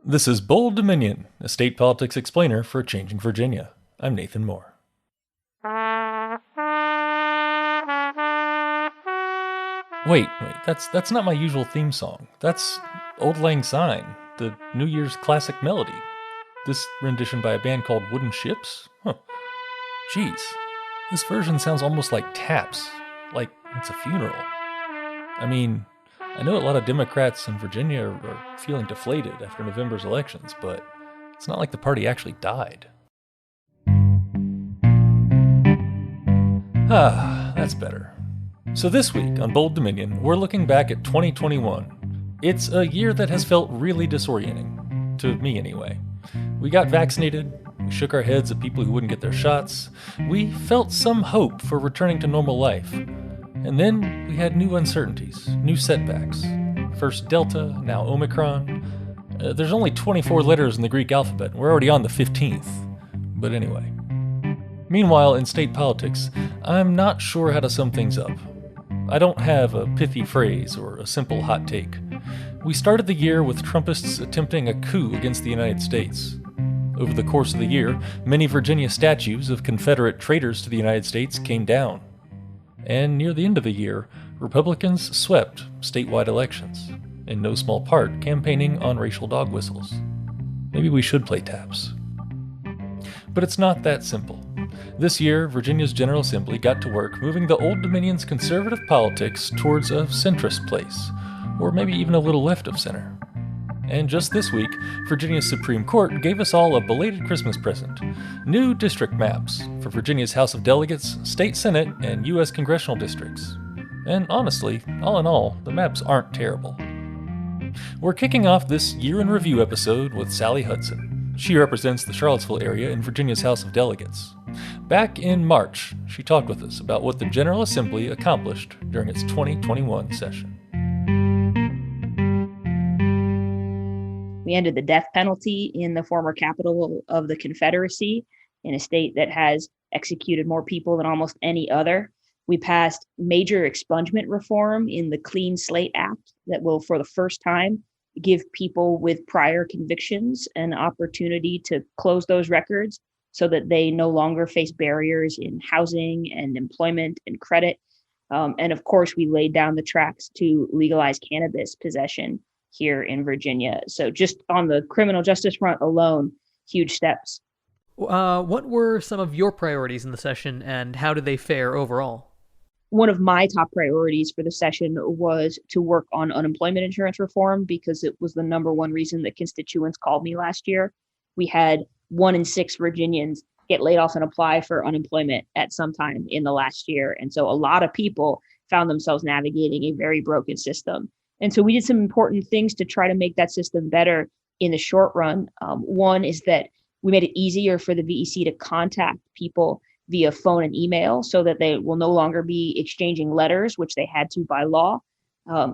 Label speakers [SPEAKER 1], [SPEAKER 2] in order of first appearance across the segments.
[SPEAKER 1] This is Bold Dominion, a state politics explainer for Changing Virginia. I'm Nathan Moore. Wait, that's not my usual theme song. That's Auld Lang Syne, the New Year's classic melody. This rendition by a band called Wooden Ships? Huh. Jeez, this version sounds almost like taps, like it's a funeral. I mean, I know a lot of Democrats in Virginia are feeling deflated after November's elections, but it's not like the party actually died. That's better. So this week on Bold Dominion, we're looking back at 2021. It's a year that has felt really disorienting, to me anyway. We got vaccinated, we shook our heads at people who wouldn't get their shots, we felt some hope for returning to normal life. And then we had new uncertainties, new setbacks. First Delta, now Omicron. There's only 24 letters in the Greek alphabet, and we're already on the 15th. But anyway. Meanwhile, in state politics, I'm not sure how to sum things up. I don't have a pithy phrase or a simple hot take. We started the year with Trumpists attempting a coup against the United States. Over the course of the year, many Virginia statues of Confederate traitors to the United States came down. And near the end of the year, Republicans swept statewide elections, in no small part campaigning on racial dog whistles. Maybe we should play taps. But it's not that simple. This year, Virginia's General Assembly got to work moving the Old Dominion's conservative politics towards a centrist place, or maybe even a little left of center. And just this week, Virginia's Supreme Court gave us all a belated Christmas present. New district maps for Virginia's House of Delegates, State Senate, and U.S. congressional districts. And honestly, all in all, the maps aren't terrible. We're kicking off this Year in Review episode with Sally Hudson. She represents the Charlottesville area in Virginia's House of Delegates. Back in March, she talked with us about what the General Assembly accomplished during its 2021 session.
[SPEAKER 2] We ended the death penalty in the former capital of the Confederacy, in a state that has executed more people than almost any other. We passed major expungement reform in the Clean Slate Act that will, for the first time, give people with prior convictions an opportunity to close those records so that they no longer face barriers in housing and employment and credit. And of course, we laid down the tracks to legalize cannabis possession here in Virginia. So just on the criminal justice front alone, huge steps.
[SPEAKER 3] What were some of your priorities in the session, and how did they fare overall?
[SPEAKER 2] One of my top priorities for the session was to work on unemployment insurance reform, because it was the number one reason that constituents called me last year. We had 1 in 6 Virginians get laid off and apply for unemployment at some time in the last year. And so a lot of people found themselves navigating a very broken system. And so we did some important things to try to make that system better in the short run. One is that we made it easier for the VEC to contact people via phone and email so that they will no longer be exchanging letters, which they had to by law.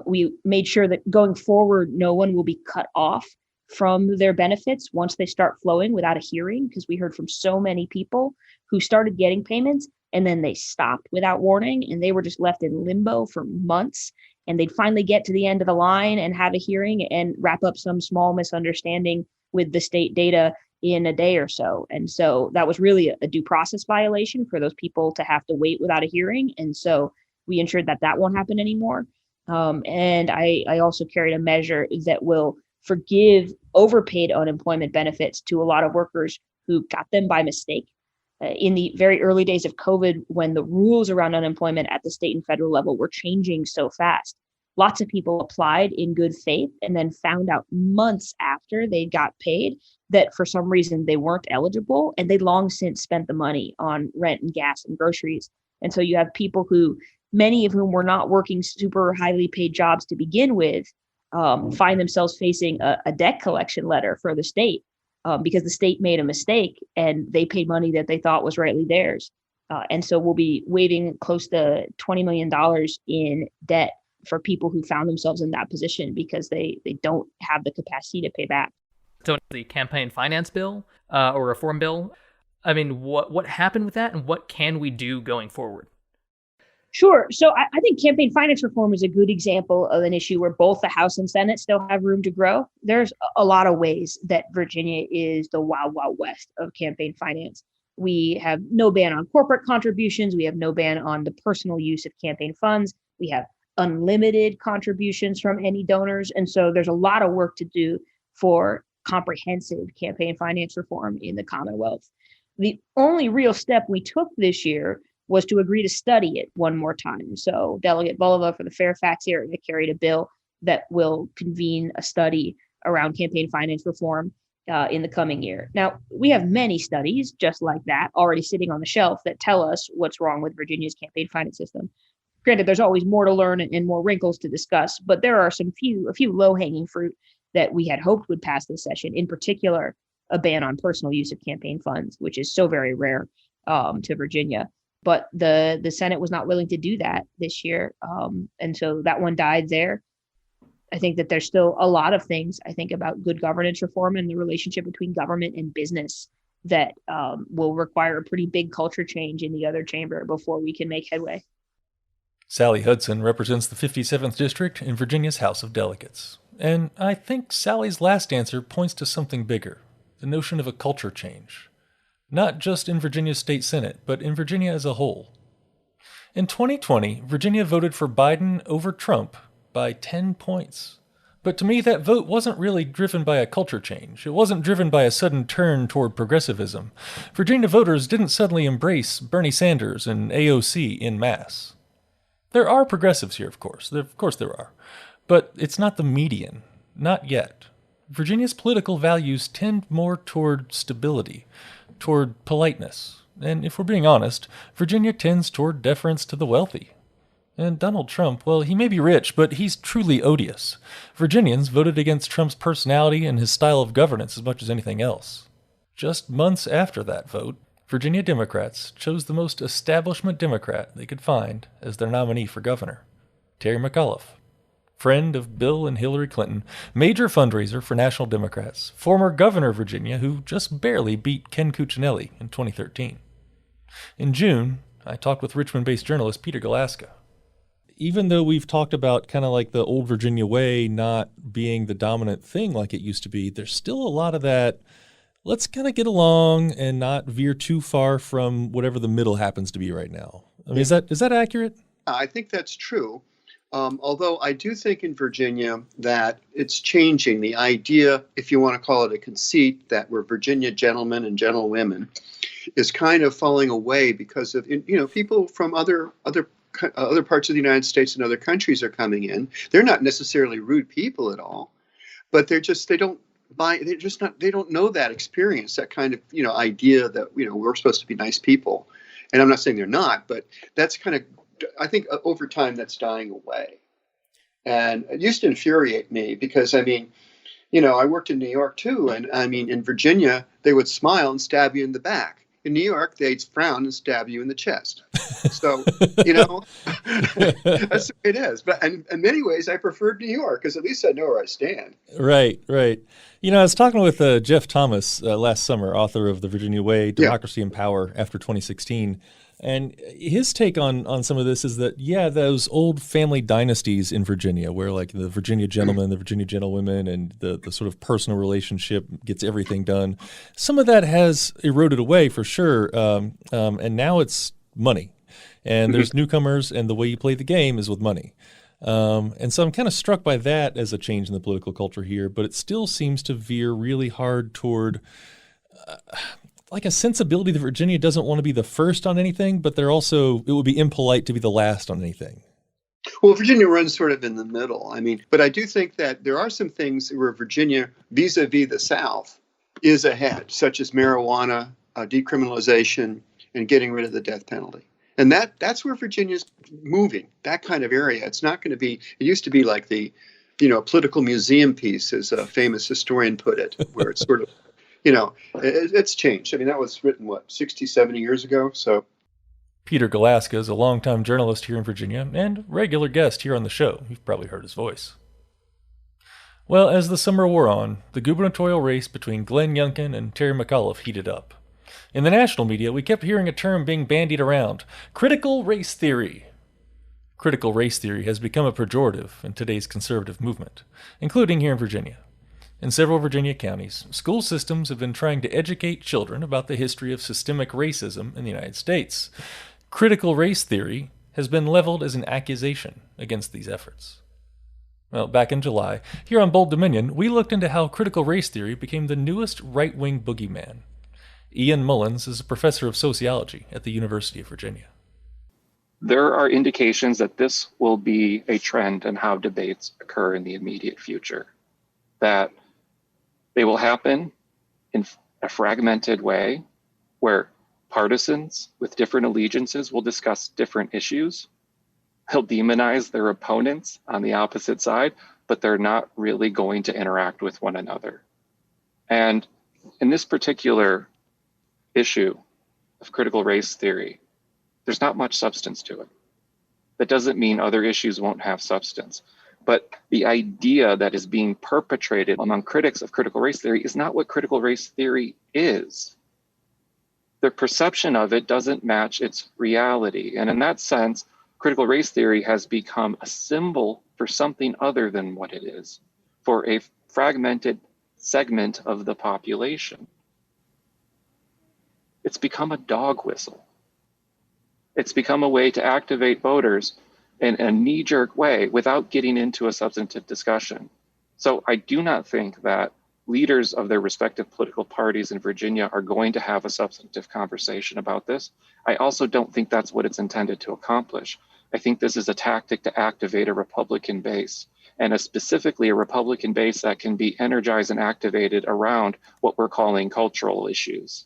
[SPEAKER 2] We made sure that going forward, no one will be cut off from their benefits once they start flowing without a hearing, because we heard from so many people who started getting payments and then they stopped without warning, and they were just left in limbo for months. And they'd finally get to the end of the line and have a hearing and wrap up some small misunderstanding with the state data in a day or so. And so that was really a due process violation for those people to have to wait without a hearing. And so we ensured that that won't happen anymore. And I also carried a measure that will forgive overpaid unemployment benefits to a lot of workers who got them by mistake. In the very early days of COVID, when the rules around unemployment at the state and federal level were changing so fast, lots of people applied in good faith and then found out months after they got paid that for some reason they weren't eligible, and they long since spent the money on rent and gas and groceries. And so you have people who, many of whom were not working super highly paid jobs to begin with, find themselves facing a debt collection letter for the state. Because the state made a mistake and they paid money that they thought was rightly theirs. And so we'll be waiving close to $20 million in debt for people who found themselves in that position because they don't have the capacity to pay back.
[SPEAKER 3] So the campaign finance bill or reform bill, I mean, what happened with that, and what can we do going forward?
[SPEAKER 2] Sure. So I think campaign finance reform is a good example of an issue where both the House and Senate still have room to grow. There's a lot of ways that Virginia is the wild, wild west of campaign finance. We have no ban on corporate contributions. We have no ban on the personal use of campaign funds. We have unlimited contributions from any donors. And so there's a lot of work to do for comprehensive campaign finance reform in the Commonwealth. The only real step we took this year was to agree to study it one more time. So Delegate Bulova for the Fairfax area carried a bill that will convene a study around campaign finance reform in the coming year. Now, we have many studies just like that already sitting on the shelf that tell us what's wrong with Virginia's campaign finance system. Granted, there's always more to learn and more wrinkles to discuss, but there are a few low-hanging fruit that we had hoped would pass this session, in particular, a ban on personal use of campaign funds, which is so very rare to Virginia. But the Senate was not willing to do that this year. And so that one died there. I think that there's still a lot of things, I think, about good governance reform and the relationship between government and business that will require a pretty big culture change in the other chamber before we can make headway.
[SPEAKER 1] Sally Hudson represents the 57th District in Virginia's House of Delegates. And I think Sally's last answer points to something bigger, the notion of a culture change. Not just in Virginia's state Senate, but in Virginia as a whole. In 2020, Virginia voted for Biden over Trump by 10 points. But to me, that vote wasn't really driven by a culture change. It wasn't driven by a sudden turn toward progressivism. Virginia voters didn't suddenly embrace Bernie Sanders and AOC en masse. There are progressives here, of course. Of course there are. But it's not the median. Not yet. Virginia's political values tend more toward stability, toward politeness. And if we're being honest, Virginia tends toward deference to the wealthy. And Donald Trump, well, he may be rich, but he's truly odious. Virginians voted against Trump's personality and his style of governance as much as anything else. Just months after that vote, Virginia Democrats chose the most establishment Democrat they could find as their nominee for governor, Terry McAuliffe. Friend of Bill and Hillary Clinton, major fundraiser for National Democrats, former governor of Virginia who just barely beat Ken Cuccinelli in 2013. In June, I talked with Richmond-based journalist Peter Galaska. Even though we've talked about kind of like the old Virginia way not being the dominant thing like it used to be, there's still a lot of that, let's kind of get along and not veer too far from whatever the middle happens to be right now. I mean, is that accurate?
[SPEAKER 4] I think that's true. Although I do think in Virginia that it's changing. The idea, if you want to call it a conceit, that we're Virginia gentlemen and gentlewomen is kind of falling away because of, people from other parts of the United States and other countries are coming in. They're not necessarily rude people at all, but they don't know that experience, that kind of, idea that, we're supposed to be nice people. And I'm not saying they're not, but that's kind of, I think over time that's dying away. And it used to infuriate me because, I worked in New York too. And in Virginia, they would smile and stab you in the back. In New York, they'd frown and stab you in the chest. So, that's the way it is. But in many ways, I preferred New York because at least I know where I stand.
[SPEAKER 1] Right. I was talking with Jeff Thomas last summer, author of The Virginia Way, Democracy and Power after 2016. And his take on some of this is that, those old family dynasties in Virginia where like the Virginia gentlemen, the Virginia gentlewomen, and the sort of personal relationship gets everything done, some of that has eroded away for sure. And now it's money. And there's newcomers, and the way you play the game is with money. And so I'm kind of struck by that as a change in the political culture here, but it still seems to veer really hard toward like a sensibility that Virginia doesn't want to be the first on anything, but it would be impolite to be the last on anything.
[SPEAKER 4] Well, Virginia runs sort of in the middle. But I do think that there are some things where Virginia, vis-a-vis the South, is ahead, such as marijuana, decriminalization, and getting rid of the death penalty. And that's where Virginia's moving, that kind of area. It's not going to be, it used to be like the, political museum piece, as a famous historian put it, where it's sort of, it's changed. That was written, 60, 70 years ago? So
[SPEAKER 1] Peter Galaska is a longtime journalist here in Virginia and regular guest here on the show. You've probably heard his voice. Well, as the summer wore on, the gubernatorial race between Glenn Youngkin and Terry McAuliffe heated up. In the national media, we kept hearing a term being bandied around, critical race theory. Critical race theory has become a pejorative in today's conservative movement, including here in Virginia. In several Virginia counties, school systems have been trying to educate children about the history of systemic racism in the United States. Critical race theory has been leveled as an accusation against these efforts. Well, back in July, here on Bold Dominion, we looked into how critical race theory became the newest right-wing boogeyman. Ian Mullins is a professor of sociology at the University of Virginia.
[SPEAKER 5] There are indications that this will be a trend in how debates occur in the immediate future, that they will happen in a fragmented way where partisans with different allegiances will discuss different issues. They'll demonize their opponents on the opposite side, but they're not really going to interact with one another. And in this particular issue of critical race theory, there's not much substance to it. That doesn't mean other issues won't have substance. But the idea that is being perpetrated among critics of critical race theory is not what critical race theory is. Their perception of it doesn't match its reality. And in that sense, critical race theory has become a symbol for something other than what it is, for a fragmented segment of the population. It's become a dog whistle. It's become a way to activate voters in a knee-jerk way without getting into a substantive discussion. So I do not think that leaders of their respective political parties in Virginia are going to have a substantive conversation about this. I also don't think that's what it's intended to accomplish. I think this is a tactic to activate a Republican base, and specifically a Republican base that can be energized and activated around what we're calling cultural issues.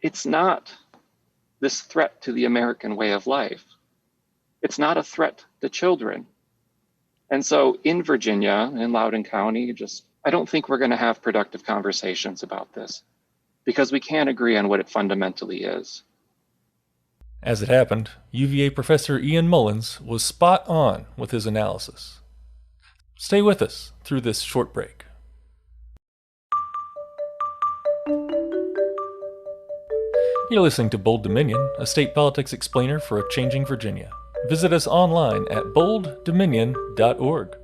[SPEAKER 5] It's not this threat to the American way of life. It's not a threat to children. And so in Virginia, in Loudoun County, I don't think we're going to have productive conversations about this because we can't agree on what it fundamentally is.
[SPEAKER 1] As it happened, UVA professor Ian Mullins was spot on with his analysis. Stay with us through this short break. You're listening to Bold Dominion, a state politics explainer for a changing Virginia. Visit us online at bolddominion.org.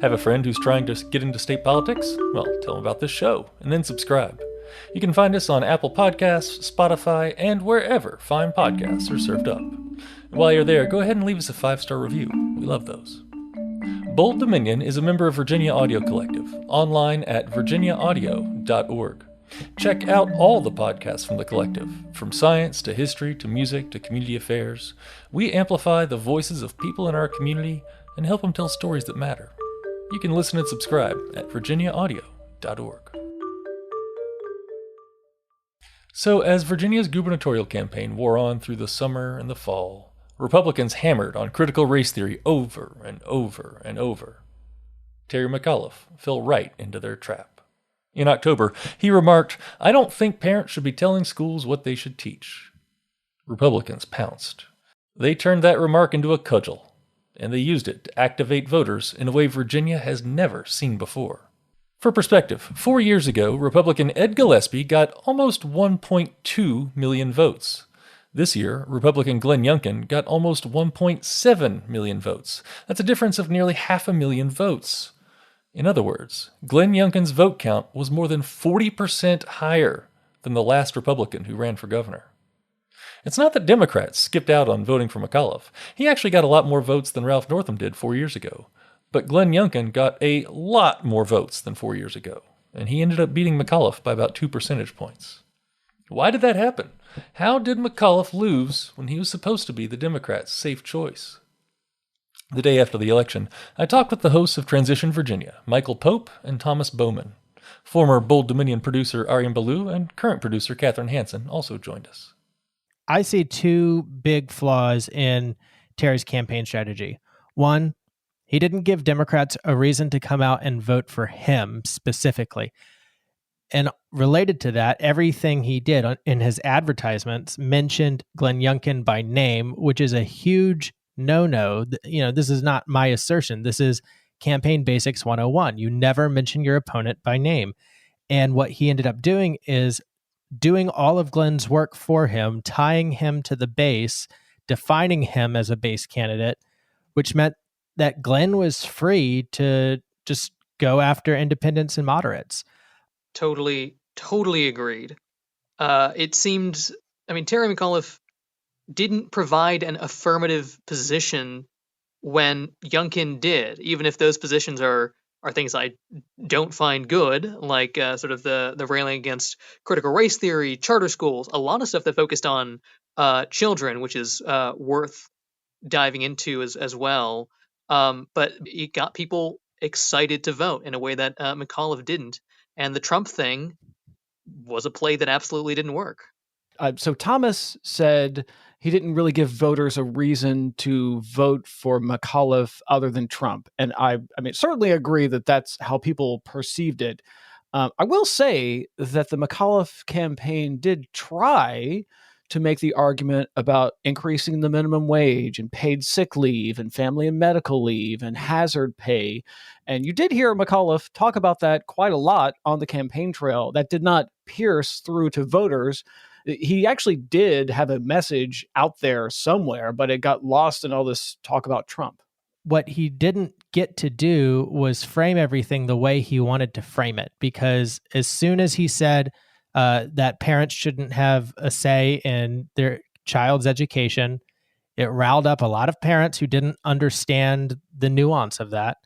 [SPEAKER 1] Have a friend who's trying to get into state politics? Well, tell them about this show, and then subscribe. You can find us on Apple Podcasts, Spotify, and wherever fine podcasts are served up. And while you're there, go ahead and leave us a 5-star review. We love those. Bold Dominion is a member of Virginia Audio Collective, online at virginiaaudio.org. Check out all the podcasts from the collective, from science to history to music to community affairs. We amplify the voices of people in our community and help them tell stories that matter. You can listen and subscribe at virginiaaudio.org. So, as Virginia's gubernatorial campaign wore on through the summer and the fall, Republicans hammered on critical race theory over and over and over. Terry McAuliffe fell right into their trap. In October, he remarked, "I don't think parents should be telling schools what they should teach." Republicans pounced. They turned that remark into a cudgel, and they used it to activate voters in a way Virginia has never seen before. For perspective, 4 years ago, Republican Ed Gillespie got almost 1.2 million votes. This year, Republican Glenn Youngkin got almost 1.7 million votes. That's a difference of nearly 500,000 votes. In other words, Glenn Youngkin's vote count was more than 40% higher than the last Republican who ran for governor. It's not that Democrats skipped out on voting for McAuliffe. He actually got a lot more votes than Ralph Northam did 4 years ago. But Glenn Youngkin got a lot more votes than 4 years ago, and he ended up beating McAuliffe by about 2 percentage points. Why did that happen? How did McAuliffe lose when he was supposed to be the Democrats' safe choice? The day after the election, I talked with the hosts of Transition Virginia, Michael Pope and Thomas Bowman. Former Bold Dominion producer Arian Ballou and current producer Katherine Hansen also joined us.
[SPEAKER 6] I see two big flaws in Terry's campaign strategy. One, he didn't give Democrats a reason to come out and vote for him specifically. And related to that, everything he did in his advertisements mentioned Glenn Youngkin by name, which is a huge no. This is not my assertion. This is Campaign Basics 101. You never mention your opponent by name. And what he ended up doing is doing all of Glenn's work for him, tying him to the base, defining him as a base candidate, which meant that Glenn was free to just go after independents and moderates.
[SPEAKER 3] Totally agreed. It seemed, Terry McAuliffe didn't provide an affirmative position when Youngkin did, even if those positions are things I don't find good, like sort of the railing against critical race theory, charter schools, a lot of stuff that focused on children, which is worth diving into as well. But it got people excited to vote in a way that McAuliffe didn't. And the Trump thing was a play that absolutely didn't work.
[SPEAKER 7] So Thomas said he didn't really give voters a reason to vote for McAuliffe other than Trump. And I certainly agree that that's how people perceived it. I will say that the McAuliffe campaign did try to make the argument about increasing the minimum wage and paid sick leave and family and medical leave and hazard pay. And you did hear McAuliffe talk about that quite a lot on the campaign trail. That did not pierce through to voters. He actually did have a message out there somewhere, but it got lost in all this talk about Trump.
[SPEAKER 6] What he didn't get to do was frame everything the way he wanted to frame it, because as soon as he said that parents shouldn't have a say in their child's education, it riled up a lot of parents who didn't understand the nuance of that.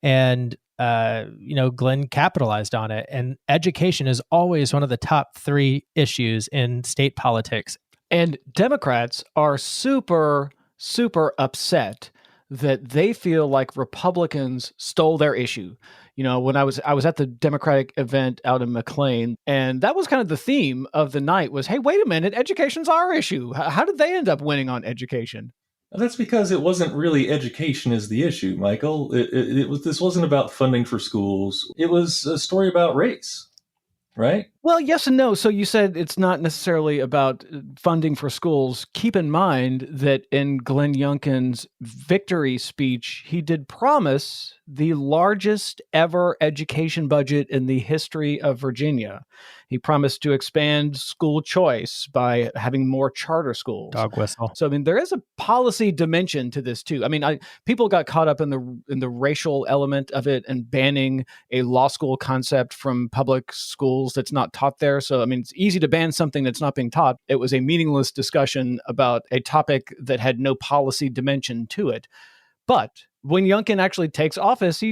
[SPEAKER 6] And Glenn capitalized on it. And education is always one of the top 3 issues in state politics.
[SPEAKER 7] And Democrats are super, super upset that they feel like Republicans stole their issue. When I was at the Democratic event out in McLean, and that was kind of the theme of the night was, hey, wait a minute, education's our issue. How did they end up winning on education?
[SPEAKER 1] That's because it wasn't really education is the issue, Michael. This wasn't about funding for schools. It was a story about race, right?
[SPEAKER 7] Well, yes and no. So you said it's not necessarily about funding for schools. Keep in mind that in Glenn Youngkin's victory speech, he did promise the largest ever education budget in the history of Virginia. He promised to expand school choice by having more charter schools.
[SPEAKER 6] Dog whistle.
[SPEAKER 7] So, there is a policy dimension to this too. People got caught up in the racial element of it and banning a law school concept from public schools that's not taught there. So, it's easy to ban something that's not being taught. It was a meaningless discussion about a topic that had no policy dimension to it. But when Youngkin actually takes office,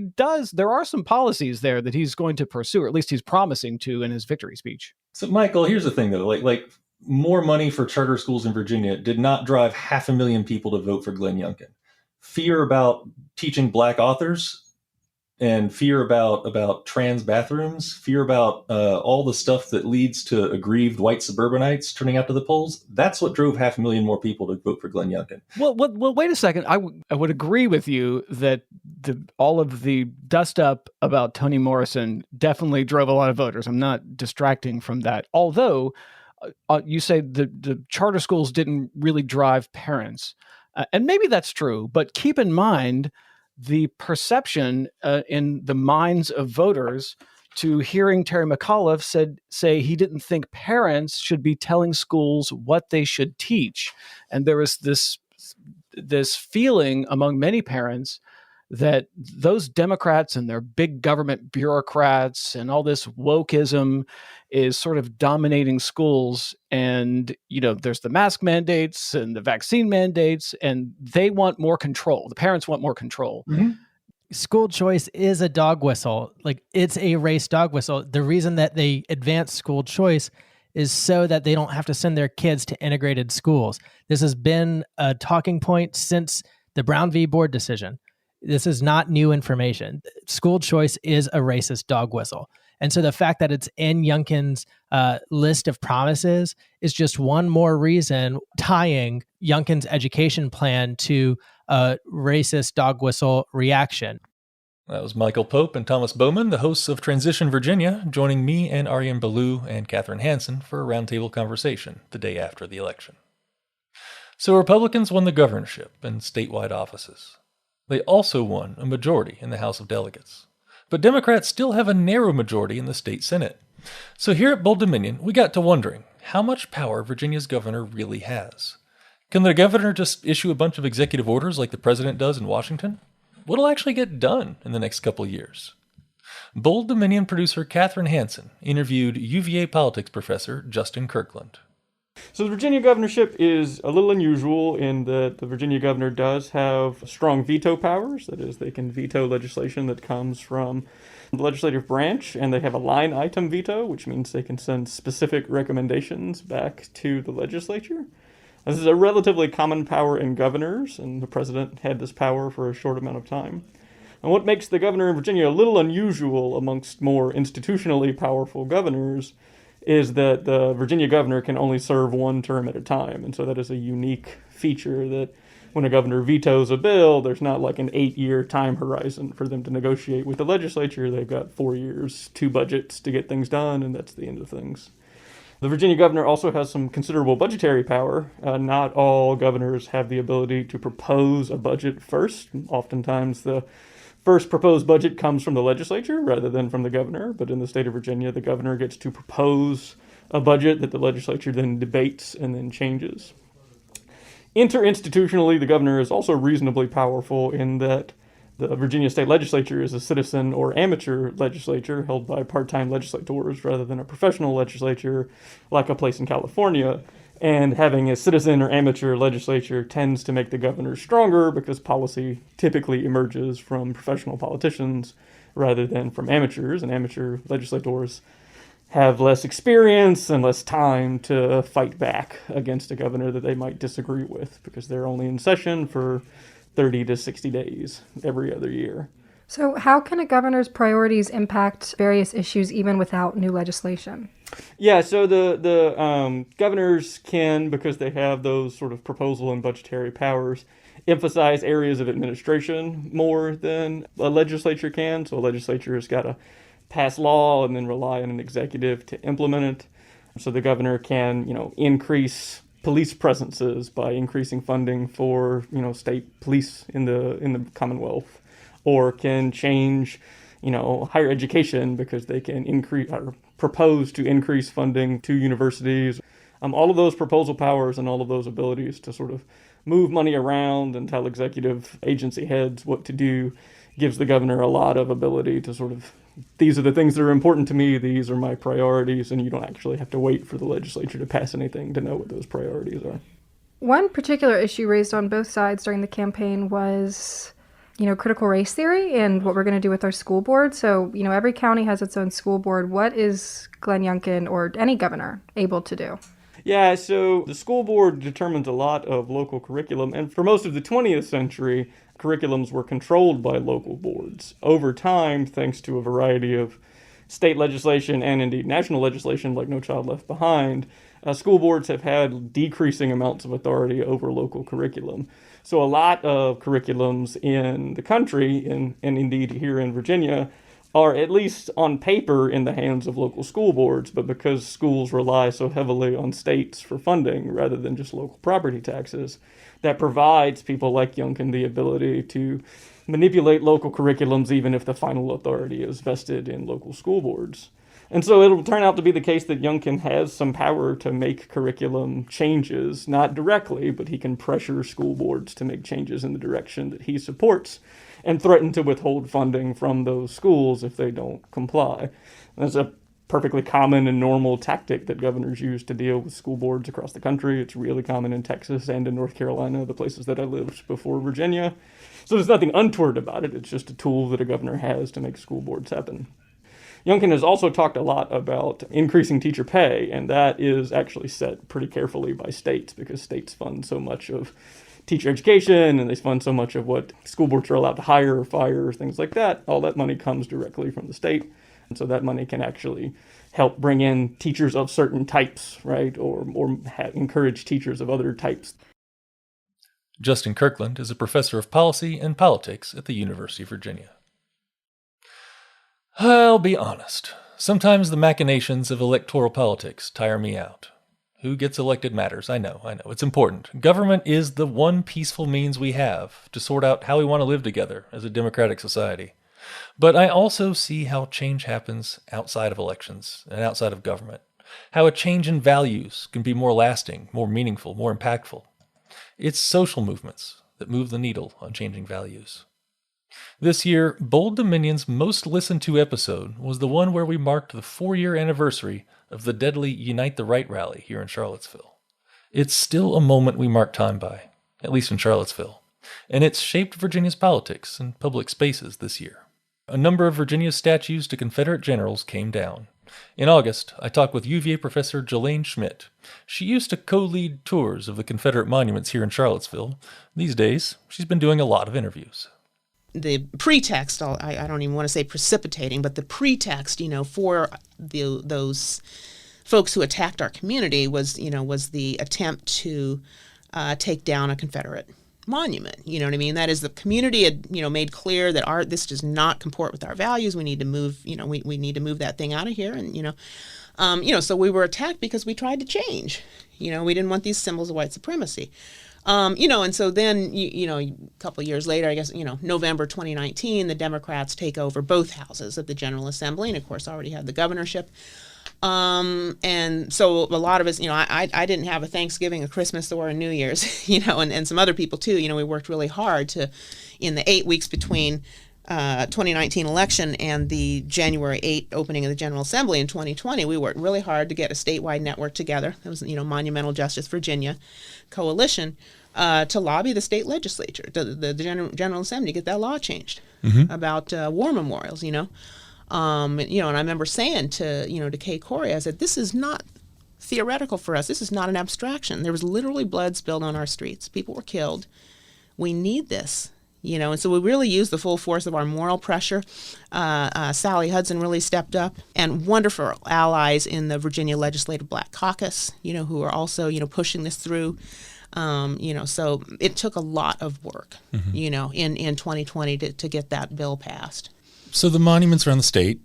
[SPEAKER 7] there are some policies there that he's going to pursue, or at least he's promising to in his victory speech.
[SPEAKER 1] So, Michael, here's the thing, though. Like more money for charter schools in Virginia did not drive 500,000 people to vote for Glenn Youngkin. Fear about teaching Black authors and fear about trans bathrooms, fear about all the stuff that leads to aggrieved white suburbanites turning out to the polls. That's what drove 500,000 more people to vote for Glenn Youngkin.
[SPEAKER 7] Well, wait a second. I would agree with you that all of the dust up about Toni Morrison definitely drove a lot of voters. I'm not distracting from that. Although you say the charter schools didn't really drive parents. And maybe that's true, but keep in mind the perception in the minds of voters to hearing Terry McAuliffe say he didn't think parents should be telling schools what they should teach. And there was this feeling among many parents that those Democrats and their big government bureaucrats and all this wokeism is sort of dominating schools. And, there's the mask mandates and the vaccine mandates, and they want more control. The parents want more control.
[SPEAKER 6] Mm-hmm. School choice is a dog whistle. Like, it's a race dog whistle. The reason that they advance school choice is so that they don't have to send their kids to integrated schools. This has been a talking point since the Brown v. Board decision. This is not new information. School choice is a racist dog whistle. And so the fact that it's in Youngkin's list of promises is just one more reason tying Youngkin's education plan to a racist dog whistle reaction.
[SPEAKER 1] That was Michael Pope and Thomas Bowman, the hosts of Transition Virginia, joining me and Aryan Ballou and Catherine Hansen for a roundtable conversation the day after the election. So Republicans won the governorship and statewide offices. They also won a majority in the House of Delegates. But Democrats still have a narrow majority in the state Senate. So here at Bold Dominion, we got to wondering how much power Virginia's governor really has. Can the governor just issue a bunch of executive orders like the president does in Washington? What'll actually get done in the next couple years? Bold Dominion producer Katherine Hansen interviewed UVA politics professor Justin Kirkland.
[SPEAKER 8] So the Virginia governorship is a little unusual in that the Virginia governor does have strong veto powers. That is, they can veto legislation that comes from the legislative branch, and they have a line item veto, which means they can send specific recommendations back to the legislature. This is a relatively common power in governors, and the president had this power for a short amount of time. And what makes the governor in Virginia a little unusual amongst more institutionally powerful governors is that the Virginia governor can only serve one term at a time. And so that is a unique feature that when a governor vetoes a bill, there's not like an 8-year time horizon for them to negotiate with the legislature. They've got 4 years, 2 budgets to get things done, and that's the end of things. The Virginia governor also has some considerable budgetary power. Not all governors have the ability to propose a budget first. Oftentimes the first proposed budget comes from the legislature rather than from the governor, but in the state of Virginia, the governor gets to propose a budget that the legislature then debates and then changes. Interinstitutionally, the governor is also reasonably powerful in that the Virginia state legislature is a citizen or amateur legislature held by part-time legislators rather than a professional legislature like a place in California. And having a citizen or amateur legislature tends to make the governor stronger because policy typically emerges from professional politicians rather than from amateurs, and amateur legislators have less experience and less time to fight back against a governor that they might disagree with because they're only in session for 30 to 60 days every other year.
[SPEAKER 9] So how can a governor's priorities impact various issues even without new legislation?
[SPEAKER 8] Yeah, so the governors can, because they have those sort of proposal and budgetary powers, emphasize areas of administration more than a legislature can. So a legislature has got to pass law and then rely on an executive to implement it. So the governor can, increase police presences by increasing funding for, state police in the Commonwealth, or can change, higher education because they can increase or propose to increase funding to universities. All of those proposal powers and all of those abilities to sort of move money around and tell executive agency heads what to do gives the governor a lot of ability to sort of, these are the things that are important to me, these are my priorities, and you don't actually have to wait for the legislature to pass anything to know what those priorities are.
[SPEAKER 9] One particular issue raised on both sides during the campaign was critical race theory and what we're going to do with our school board. So, every county has its own school board. What is Glenn Youngkin or any governor able to do?
[SPEAKER 8] Yeah, so the school board determines a lot of local curriculum. And for most of the 20th century, curriculums were controlled by local boards. Over time, thanks to a variety of state legislation and indeed national legislation like No Child Left Behind, school boards have had decreasing amounts of authority over local curriculum. So a lot of curriculums in the country, and indeed here in Virginia, are at least on paper in the hands of local school boards, but because schools rely so heavily on states for funding rather than just local property taxes, that provides people like Youngkin the ability to manipulate local curriculums even if the final authority is vested in local school boards. And so it'll turn out to be the case that Youngkin has some power to make curriculum changes, not directly, but he can pressure school boards to make changes in the direction that he supports and threaten to withhold funding from those schools if they don't comply. That's a perfectly common and normal tactic that governors use to deal with school boards across the country. It's really common in Texas and in North Carolina, the places that I lived before Virginia. So there's nothing untoward about it. It's just a tool that a governor has to make school boards happen. Youngkin has also talked a lot about increasing teacher pay, and that is actually set pretty carefully by states because states fund so much of teacher education and they fund so much of what school boards are allowed to hire or fire or things like that. All that money comes directly from the state, and so that money can actually help bring in teachers of certain types, right, or encourage teachers of other types.
[SPEAKER 1] Justin Kirkland is a professor of policy and politics at the University of Virginia. I'll be honest. Sometimes the machinations of electoral politics tire me out. Who gets elected matters. I know. It's important. Government is the one peaceful means we have to sort out how we want to live together as a democratic society. But I also see how change happens outside of elections and outside of government. How a change in values can be more lasting, more meaningful, more impactful. It's social movements that move the needle on changing values. This year, Bold Dominion's most listened to episode was the one where we marked the 4-year anniversary of the deadly Unite the Right rally here in Charlottesville. It's still a moment we mark time by, at least in Charlottesville, and it's shaped Virginia's politics and public spaces this year. A number of Virginia's statues to Confederate generals came down. In August, I talked with UVA professor Jelaine Schmidt. She used to co-lead tours of the Confederate monuments here in Charlottesville. These days, she's been doing a lot of interviews.
[SPEAKER 10] The pretext, I don't even want to say precipitating, but the pretext, for those folks who attacked our community was the attempt to take down a Confederate monument. You know what I mean? That is, the community had, made clear that this does not comport with our values. We need to move, we need to move that thing out of here. And, so we were attacked because we tried to change. We didn't want these symbols of white supremacy. And so then, a couple of years later, I guess, November 2019, the Democrats take over both houses of the General Assembly, and of course already had the governorship. And so a lot of us, I didn't have a Thanksgiving, a Christmas, or a New Year's, and some other people too. We worked really hard in the 8 weeks between 2019 election and the January 8 opening of the General Assembly in 2020, we worked really hard to get a statewide network together. It was, Monumental Justice Virginia Coalition to lobby the state legislature, the General Assembly, to get that law changed about war memorials. And I remember saying to Kay Corey, I said, this is not theoretical for us. This is not an abstraction. There was literally blood spilled on our streets. People were killed. We need this. And so we really used the full force of our moral pressure. Sally Hudson really stepped up, and wonderful allies in the Virginia Legislative Black Caucus, who are also, pushing this through. So it took a lot of work, in 2020 to get that bill passed.
[SPEAKER 1] So the monuments around the state,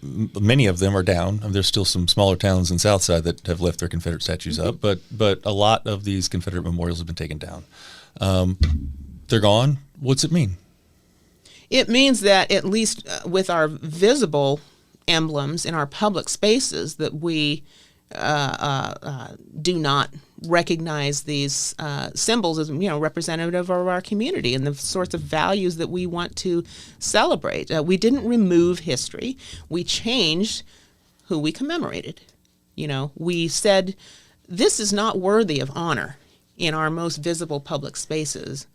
[SPEAKER 1] many of them are down. There's still some smaller towns in Southside that have left their Confederate statues up, but a lot of these Confederate memorials have been taken down. They're gone. What's it mean?
[SPEAKER 10] It means that at least with our visible emblems in our public spaces, that we do not recognize these symbols as representative of our community and the sorts of values that we want to celebrate. We didn't remove history. We changed who we commemorated. We said this is not worthy of honor in our most visible public spaces.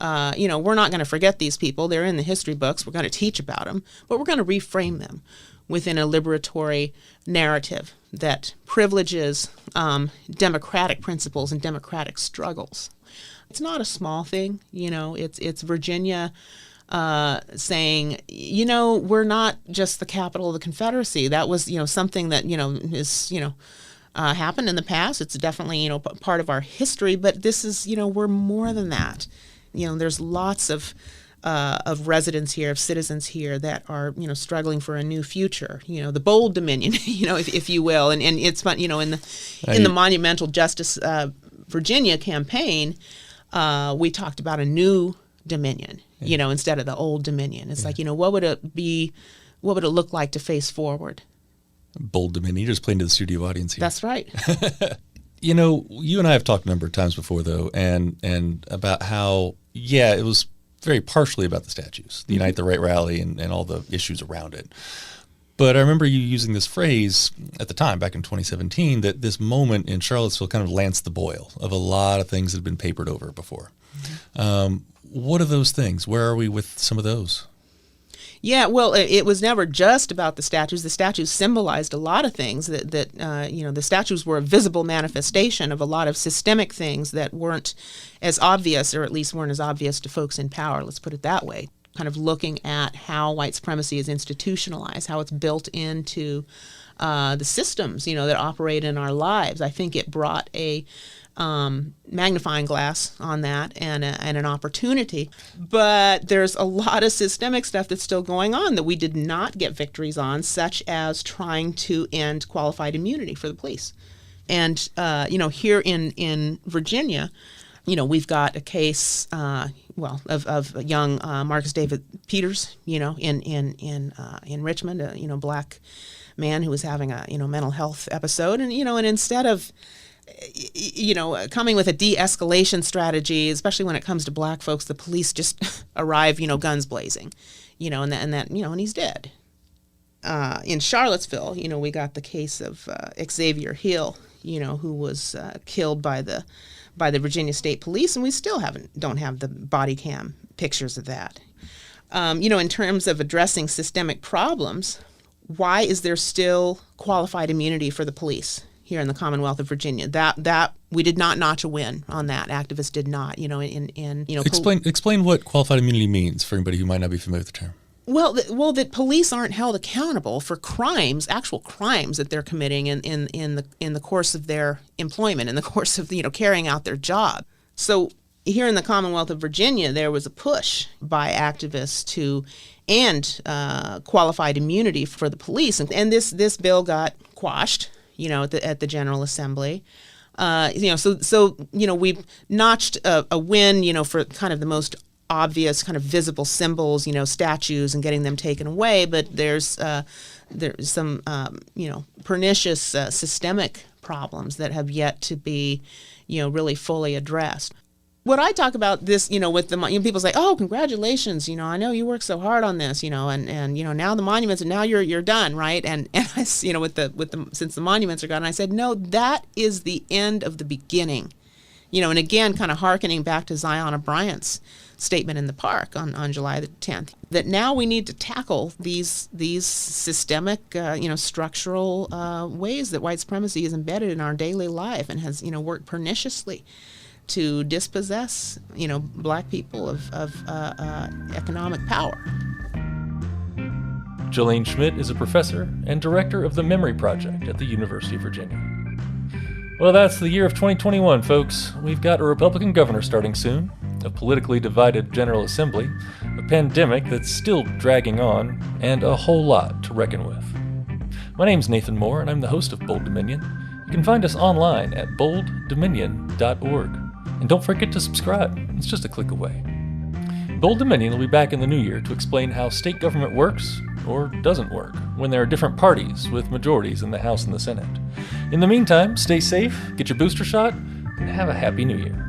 [SPEAKER 10] We're not going to forget these people. They're in the history books. We're going to teach about them, but we're going to reframe them within a liberatory narrative that privileges democratic principles and democratic struggles. It's not a small thing. It's Virginia saying, we're not just the capital of the Confederacy. That was, something that, is, happened in the past. It's definitely, part of our history, but this is, we're more than that. There's lots of residents here, of citizens here that are, struggling for a new future. The Bold Dominion, if you will, and it's fun. In the Monumental Justice Virginia campaign, we talked about a new Dominion, instead of the old Dominion. It's like, what would it be? What would it look like to face forward?
[SPEAKER 1] Bold Dominion. You're just playing to the studio audience here.
[SPEAKER 10] That's right.
[SPEAKER 1] You and I have talked a number of times before, though, and about how, it was very partially about the statues, the Unite the Right rally and all the issues around it. But I remember you using this phrase at the time, back in 2017, that this moment in Charlottesville kind of lanced the boil of a lot of things that had been papered over before. What are those things? Where are we with some of those?
[SPEAKER 10] Yeah, well, it was never just about the statues. The statues symbolized a lot of things that the statues were a visible manifestation of a lot of systemic things that weren't as obvious, or at least weren't as obvious to folks in power, let's put it that way. Kind of looking at how white supremacy is institutionalized, how it's built into the systems, that operate in our lives. I think it brought a magnifying glass on that and an opportunity. But there's a lot of systemic stuff that's still going on that we did not get victories on, such as trying to end qualified immunity for the police. And, here in Virginia, we've got a case, of young Marcus David Peters, in Richmond, a black man who was having a, mental health episode. And, and instead of coming with a de-escalation strategy, especially when it comes to black folks. The police just arrive, guns blazing, and he's dead. In Charlottesville, we got the case of Xavier Hill, who was killed by the Virginia State Police, and we still don't have the body cam pictures of that. In terms of addressing systemic problems, why is there still qualified immunity for the police here in the Commonwealth of Virginia? That we did not notch a win on that. Activists did not.
[SPEAKER 11] Explain what qualified immunity means for anybody who might not be familiar with the term.
[SPEAKER 10] Well, that police aren't held accountable for crimes, actual crimes that they're committing in the course of their employment, in the course of carrying out their job. So here in the Commonwealth of Virginia, there was a push by activists to end qualified immunity for the police, and this bill got quashed, at the General Assembly. So we've notched a win, for kind of the most obvious kind of visible symbols, statues, and getting them taken away. But there's some pernicious systemic problems that have yet to be really fully addressed. What I talk about this, with the people say, "Oh, congratulations! I know you worked so hard on this, and now the monuments, and now you're done, right?" And I, since the monuments are gone, I said, "No, that is the end of the beginning." And again, kind of hearkening back to Zion Bryant's statement in the park on July the 10th, that now we need to tackle these systemic, structural ways that white supremacy is embedded in our daily life and has, worked perniciously to dispossess, black people of economic power.
[SPEAKER 1] Jolene Schmidt is a professor and director of the Memory Project at the University of Virginia. Well, that's the year of 2021, folks. We've got a Republican governor starting soon, a politically divided General Assembly, a pandemic that's still dragging on, and a whole lot to reckon with. My name's Nathan Moore, and I'm the host of Bold Dominion. You can find us online at bolddominion.org. And don't forget to subscribe. It's just a click away. Bold Dominion will be back in the new year to explain how state government works, or doesn't work, when there are different parties with majorities in the House and the Senate. In the meantime, stay safe, get your booster shot, and have a happy new year.